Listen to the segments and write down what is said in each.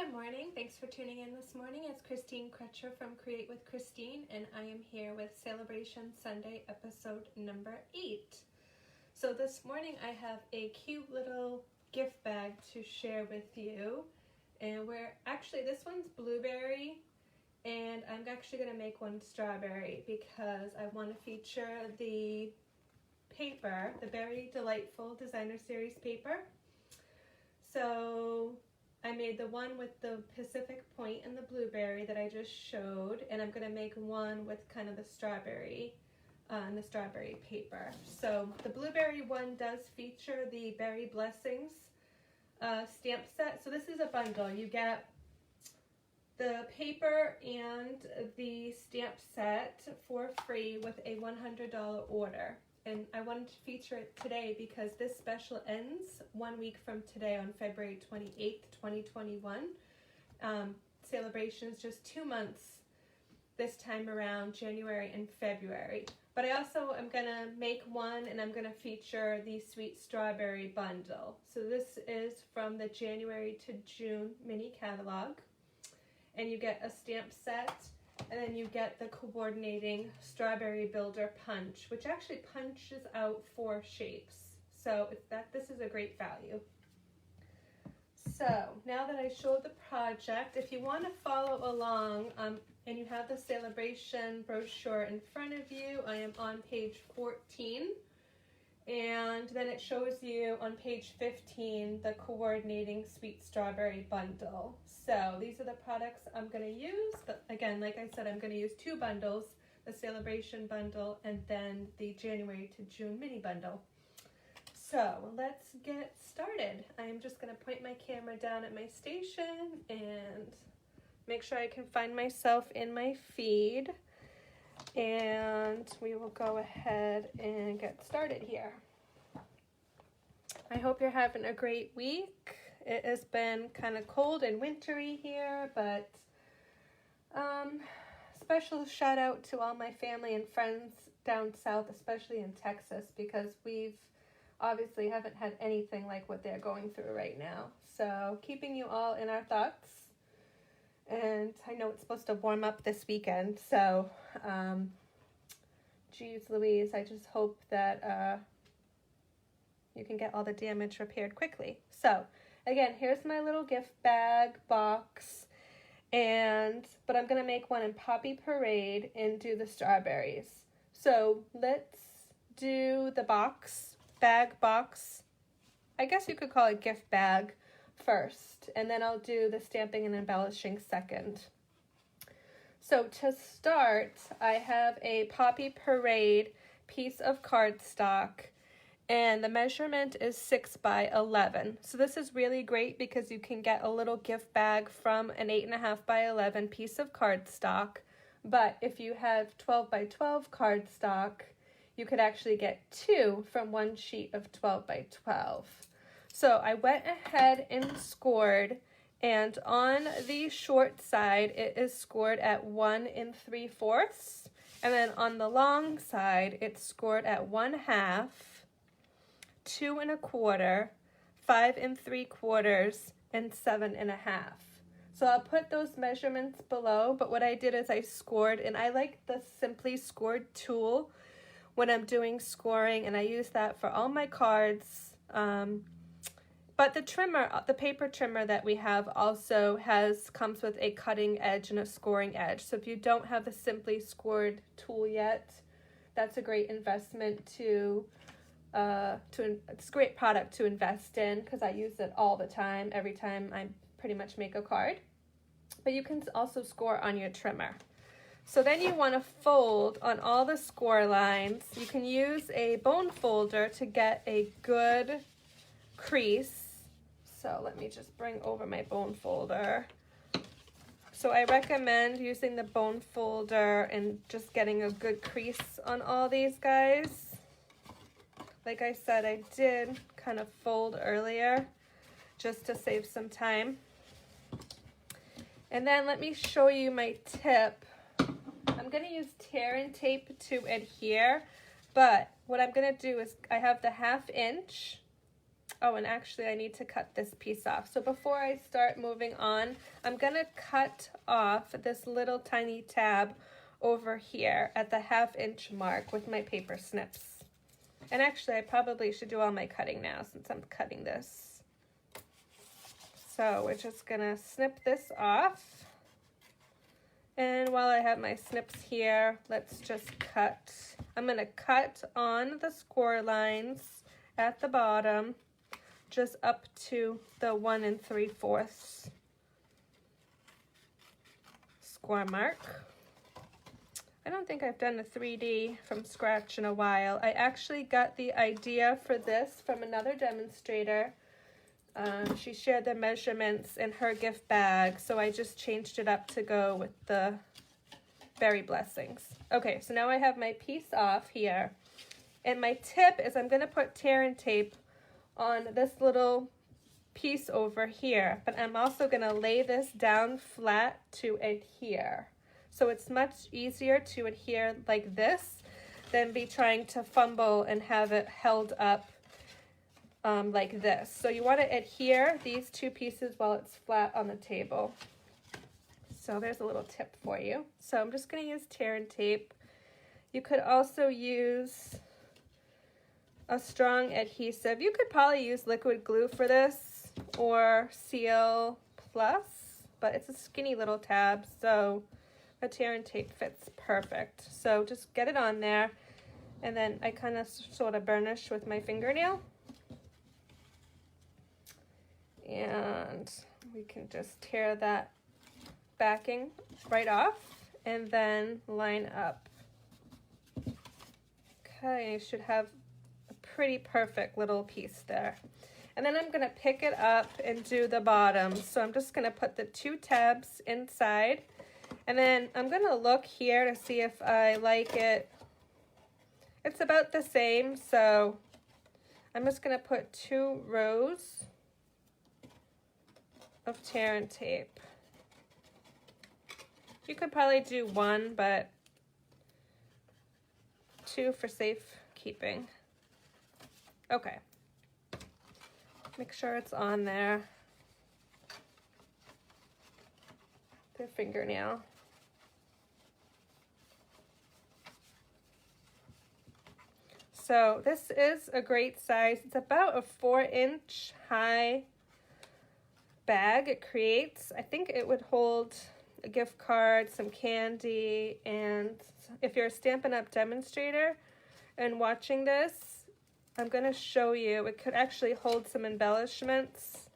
Good morning. Thanks for tuning in this morning. It's Christine Crutcher from Create with Christine, and I am here with Sale-A-Bration Sunday episode number 8. So this morning I have a cute little gift bag to share with you, and this one's blueberry, and I'm actually going to make one strawberry because I want to feature the paper, the Very Delightful Designer Series paper. So I made the one with the Pacific Point and the blueberry that I just showed, and I'm going to make one with kind of the strawberry and the strawberry paper. So the blueberry one does feature the Berry Blessings stamp set. So this is a bundle. You get the paper and the stamp set for free with a $100 order. And I wanted to feature it today because this special ends 1 week from today on February 28th, 2021. Sale-A-Bration is just 2 months this time around, January and February. But I also am going to make one, and I'm going to feature the Sweet Strawberry bundle. So this is from the January to June mini catalog. And you get a stamp set. And then you get the coordinating strawberry builder punch, which actually punches out 4 shapes. So this is a great value. So now that I showed the project, if you want to follow along and you have the Sale-A-Bration brochure in front of you, I am on page 14. And then it shows you on page 15 the coordinating sweet strawberry bundle. So these are the products I'm going to use. But again, like I said, I'm going to use 2 bundles, the Sale-A-Bration bundle and then the January to June mini bundle. So let's get started. I'm just going to point my camera down at my station and make sure I can find myself in my feed. And we will go ahead and get started here. I hope you're having a great week. It has been kind of cold and wintry here, but special shout out to all my family and friends down south, especially in Texas, because we've obviously haven't had anything like what they're going through right now. So keeping you all in our thoughts. And I know it's supposed to warm up this weekend, so geez Louise, I just hope that you can get all the damage repaired quickly. So again, here's my little gift bag box, but I'm going to make one in Poppy Parade and do the strawberries. So let's do the bag box. I guess you could call it gift bag first, and then I'll do the stamping and embellishing second. So to start, I have a Poppy Parade piece of cardstock, and the measurement is 6 by 11. So this is really great because you can get a little gift bag from an 8.5 by 11 piece of cardstock, but if you have 12 by 12 cardstock, you could actually get 2 from one sheet of 12 by 12. So I went ahead and scored, and on the short side, it is scored at 1 3/4, and then on the long side, it's scored at 1/2, 2 1/4, 5 3/4, and 7 1/2. So I'll put those measurements below, but what I did is I scored, and I like the Simply Scored tool when I'm doing scoring, and I use that for all my cards. But the paper trimmer that we have also comes with a cutting edge and a scoring edge. So if you don't have the Simply Scored tool yet, that's a great investment it's a great product to invest in because I use it all the time, every time I pretty much make a card. But you can also score on your trimmer. So then you want to fold on all the score lines. You can use a bone folder to get a good crease. So let me just bring over my bone folder. So I recommend using the bone folder and just getting a good crease on all these guys. Like I said, I did kind of fold earlier just to save some time. And then let me show you my tip. I'm going to use tear and tape to adhere, but what I'm going to do is I have the 1/2 inch Oh, and actually I need to cut this piece off. So before I start moving on, I'm gonna cut off this little tiny tab over here at the 1/2 inch mark with my paper snips. And actually I probably should do all my cutting now since I'm cutting this. So we're just gonna snip this off. And while I have my snips here, let's just cut. I'm gonna cut on the score lines at the bottom, just up to the 1 3/4 score mark. I don't think I've done a 3D from scratch in a while. I actually got the idea for this from another demonstrator. She shared the measurements in her gift bag, so I just changed it up to go with the berry blessings. Okay, so now I have my piece off here. And my tip is I'm going to put tear and tape on this little piece over here, but I'm also going to lay this down flat to adhere. So it's much easier to adhere like this than be trying to fumble and have it held up like this. So you want to adhere these two pieces while it's flat on the table. So there's a little tip for you. So I'm just going to use tear and tape. You could also use a strong adhesive. You could probably use liquid glue for this or Seal Plus, but it's a skinny little tab, so a tear and tape fits perfect. So just get it on there, and then I kind of sort of burnish with my fingernail. And we can just tear that backing right off and then line up. Okay, you should have a pretty perfect little piece there. And then I'm gonna pick it up and do the bottom. So I'm just gonna put the 2 tabs inside, and then I'm gonna look here to see if I like it. It's about the same, so I'm just gonna put 2 rows of tear and tape. You could probably do 1, but 2 for safekeeping. Okay. Make sure it's on there. The fingernail. So this is a great size. It's about a 4-inch high bag it creates. I think it would hold a gift card, some candy, and if you're a Stampin' Up demonstrator and watching this, I'm going to show you. It could actually hold some embellishments.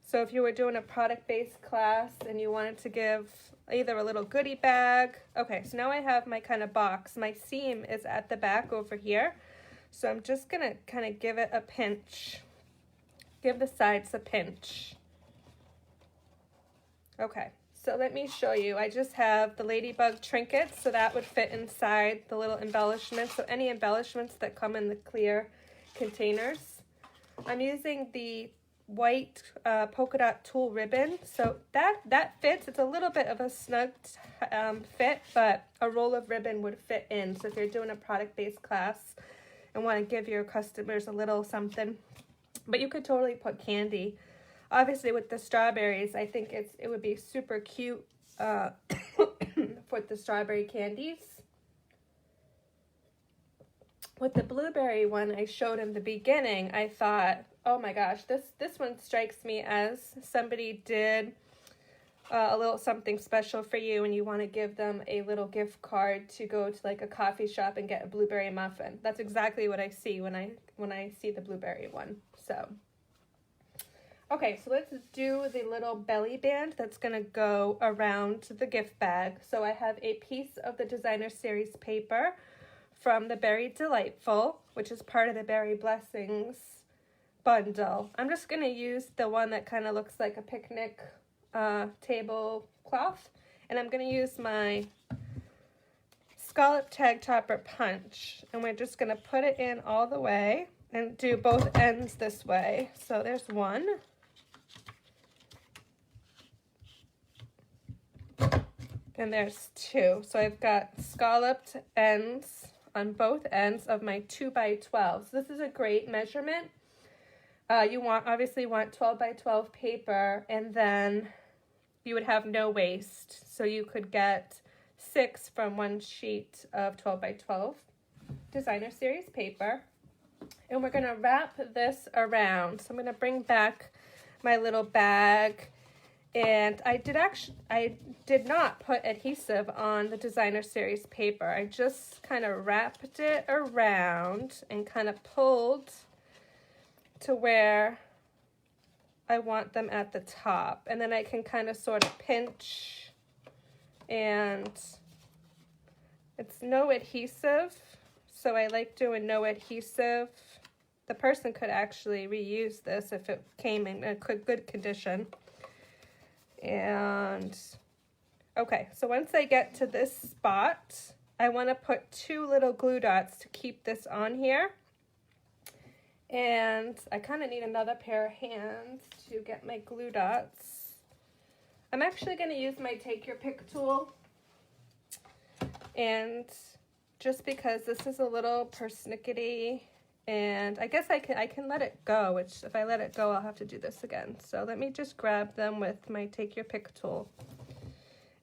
So if you were doing a product-based class and you wanted to give either a little goodie bag. Okay, so now I have my kind of box. My seam is at the back over here. So I'm just going to kind of give it a pinch. Give the sides a pinch. Okay, so let me show you. I just have the ladybug trinkets, so that would fit inside the little embellishments. So any embellishments that come in the clear containers. I'm using the white polka dot tulle ribbon, so that fits. It's a little bit of a snug fit, but a roll of ribbon would fit in. So if you're doing a product-based class and want to give your customers a little something, but you could totally put candy. Obviously with the strawberries, I think it would be super cute for the strawberry candies. With the blueberry one I showed in the beginning, I thought, oh my gosh, this one strikes me as somebody did a little something special for you and you want to give them a little gift card to go to like a coffee shop and get a blueberry muffin. That's exactly what I see when I see the blueberry one. So, okay, so let's do the little belly band that's going to go around the gift bag. So I have a piece of the designer series paper from the Berry Delightful, which is part of the Berry Blessings bundle. I'm just going to use the one that kind of looks like a picnic tablecloth, and I'm going to use my Scalloped Tag Topper Punch, and we're just going to put it in all the way and do both ends this way. So there's one. And there's two. So I've got scalloped ends on both ends of my 2x12. So this is a great measurement You obviously want 12 by 12 paper, and then you would have no waste. So you could get 6 from one sheet of 12 by 12 designer series paper. And we're gonna wrap this around. So I'm gonna bring back my little bag, and I did not put adhesive on the designer series paper. I just kind of wrapped it around and kind of pulled to where I want them at the top, and then I can kind of sort of pinch, and it's no adhesive, so I like doing no adhesive. The person could actually reuse this if it came in a good condition. And okay, so once I get to this spot, I want to put 2 little glue dots to keep this on here. And I kind of need another pair of hands to get my glue dots. I'm actually going to use my Take Your Pick tool. And just because this is a little persnickety, and I guess I can let it go, which if I let it go, I'll have to do this again. So let me just grab them with my Take Your Pick tool.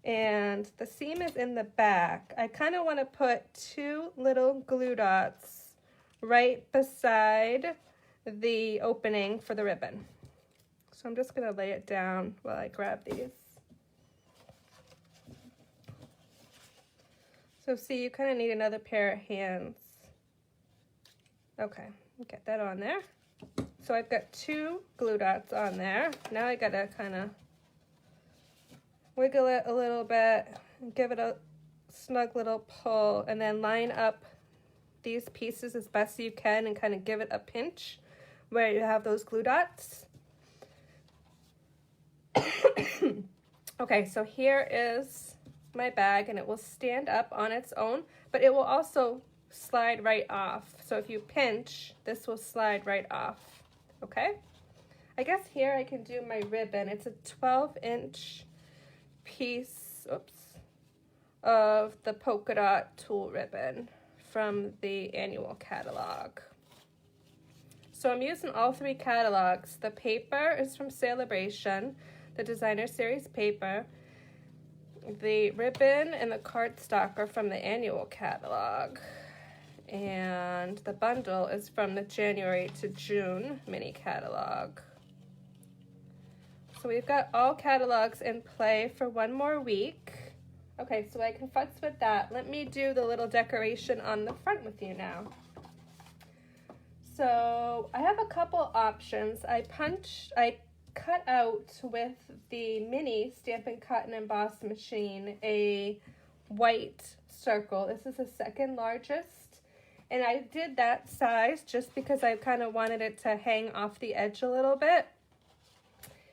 And the seam is in the back. I kind of want to put 2 little glue dots right beside the opening for the ribbon. So I'm just going to lay it down while I grab these. So see, you kind of need another pair of hands. Okay, get that on there. So I've got 2 glue dots on there. Now I got to kind of wiggle it a little bit, give it a snug little pull, and then line up these pieces as best you can and kind of give it a pinch where you have those glue dots. Okay, so here is my bag, and it will stand up on its own, but it will also slide right off. So if you pinch, this will slide right off. Okay, I guess here I can do my ribbon. It's a 12-inch piece, of the polka dot tulle ribbon from the annual catalog. So I'm using all 3 catalogs. The paper is from Sale-A-Bration, the designer series paper. The ribbon and the cardstock are from the annual catalog. And the bundle is from the January to June mini catalog. So we've got all catalogs in play for 1 more week. Okay, so I can futz with that. Let me do the little decoration on the front with you now. So I have a couple options. I cut out with the mini Stampin' Cut and Emboss machine a white circle. This is the 2nd largest, and I did that size just because I kind of wanted it to hang off the edge a little bit.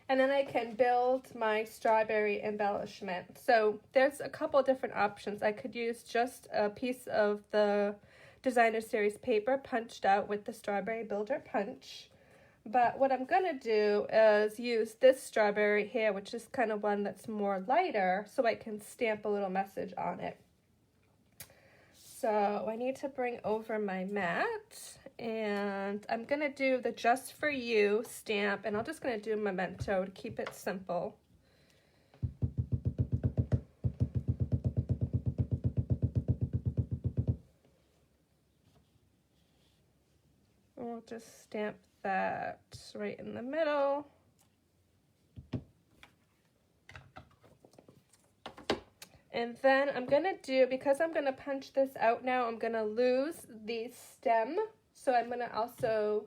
And then I can build my strawberry embellishment. So there's a couple different options. I could use just a piece of the designer series paper punched out with the strawberry builder punch. But what I'm gonna do is use this strawberry here, which is kind of one that's more lighter, so I can stamp a little message on it. So I need to bring over my mat, and I'm gonna do the Just For You stamp, and I'm just gonna do memento to keep it simple. We'll just stamp that right in the middle. And then I'm gonna do, because I'm gonna punch this out now, I'm gonna lose the stem. So I'm gonna also,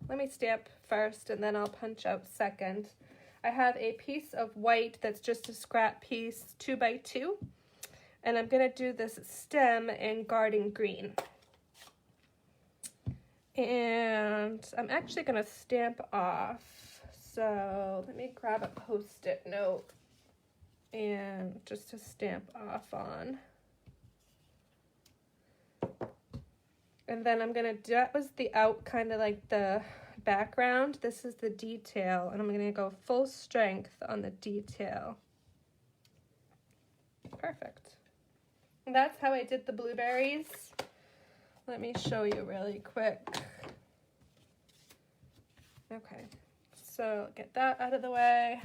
let me stamp first and then I'll punch out second. I have a piece of white that's just a scrap piece, 2 by 2. And I'm gonna do this stem in garden green. And I'm actually gonna stamp off. So let me grab a Post-it note and just to stamp off on. And then I'm gonna, that was the out, kind of like the background. This is the detail, and I'm gonna go full strength on the detail. Perfect. And that's how I did the blueberries. Let me show you really quick. Okay, so get that out of the way.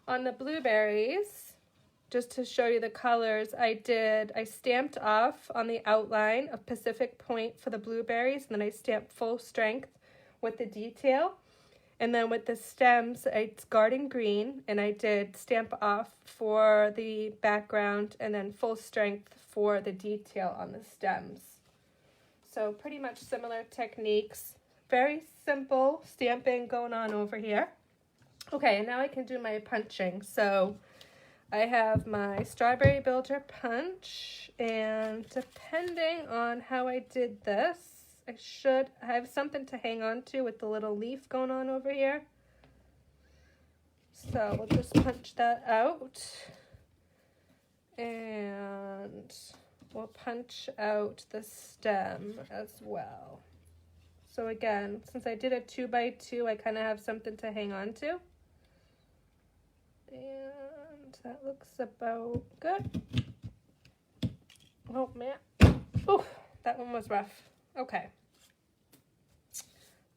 On the blueberries, just to show you the colors, I stamped off on the outline of Pacific Point for the blueberries, and then I stamped full strength with the detail. And then with the stems, it's garden green, and I did stamp off for the background and then full strength for the detail on the stems. So pretty much similar techniques. Very simple stamping going on over here. Okay, and now I can do my punching. So I have my Strawberry Builder punch, and depending on how I did this, I have something to hang on to with the little leaf going on over here. So we'll just punch that out. And we'll punch out the stem as well. So again, since I did a 2x2, I kind of have something to hang on to. And that looks about good. Oh man. Oh, that one was rough. Okay.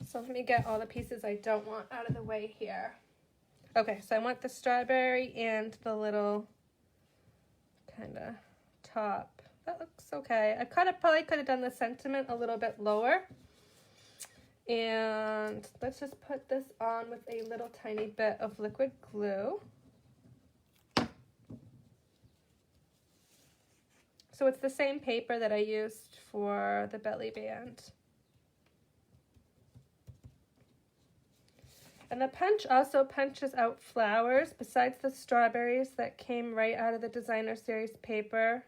So let me get all the pieces I don't want out of the way here. Okay, so I want the strawberry and the little kind of top. That looks okay. I probably could have done the sentiment a little bit lower. And let's just put this on with a little tiny bit of liquid glue. So it's the same paper that I used for the belly band. And the punch also punches out flowers besides the strawberries that came right out of the designer series paper.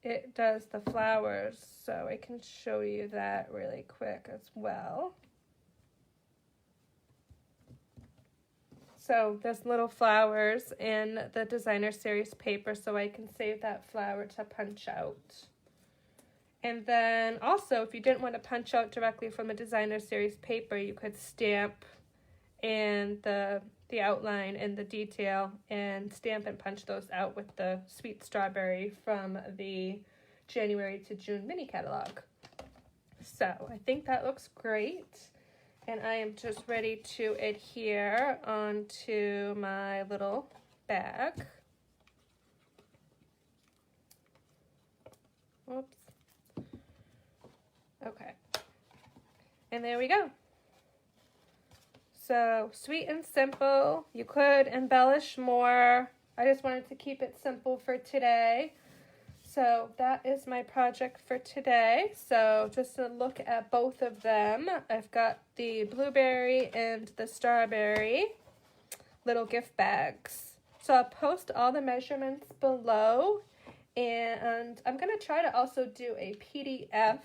It does the flowers, so I can show you that really quick as well. So there's little flowers in the designer series paper, so I can save that flower to punch out. And then also, if you didn't want to punch out directly from a designer series paper, you could stamp and the outline and the detail and stamp and punch those out with the sweet strawberry from the January to June mini catalog. So I think that looks great. And I am just ready to adhere onto my little bag. Oops. Okay. And there we go. So sweet and simple. You could embellish more. I just wanted to keep it simple for today. So that is my project for today. So just to look at both of them, I've got the blueberry and the strawberry little gift bags. So I'll post all the measurements below, and I'm going to try to also do a PDF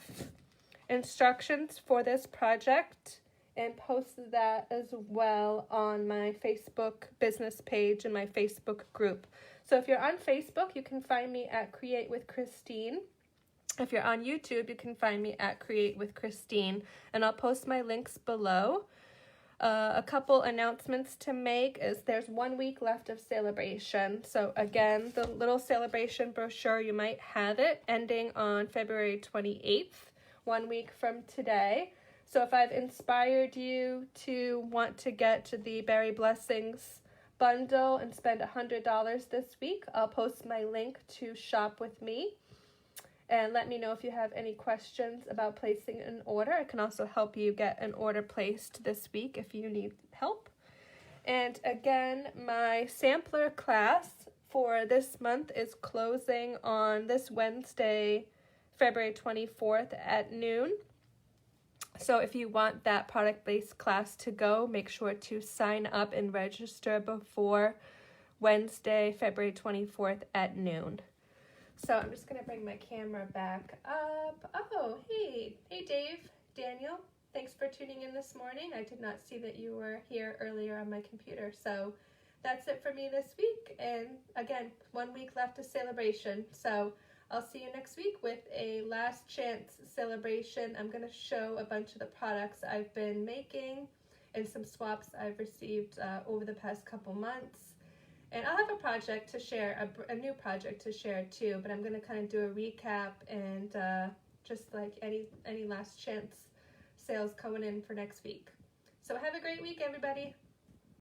instructions for this project and post that as well on my Facebook business page and my Facebook group. So if you're on Facebook, you can find me at Create with Christine. If you're on YouTube, you can find me at Create with Christine, and I'll post my links below. A couple announcements to make is there's 1 week left of Sale-A-Bration. So again, the little Sale-A-Bration brochure, you might have it ending on February 28th, 1 week from today. So if I've inspired you to want to get to the Berry Blessings bundle and spend $100 this week, I'll post my link to shop with me. And let me know if you have any questions about placing an order. I can also help you get an order placed this week if you need help. And again, my sampler class for this month is closing on this Wednesday, February 24th at noon. So if you want that product-based class to go, make sure to sign up and register before Wednesday, February 24th at noon. So I'm just going to bring my camera back up. Oh, hey Dave, Daniel, thanks for tuning in this morning. I did not see that you were here earlier on my computer. So that's it for me this week. And again, 1 week left of Sale-A-Bration. So I'll see you next week with a last chance celebration. I'm going to show a bunch of the products I've been making and some swaps I've received over the past couple months. And I'll have a project to share, a new project to share too, but I'm going to kind of do a recap and just like any last chance sales coming in for next week. So have a great week, everybody.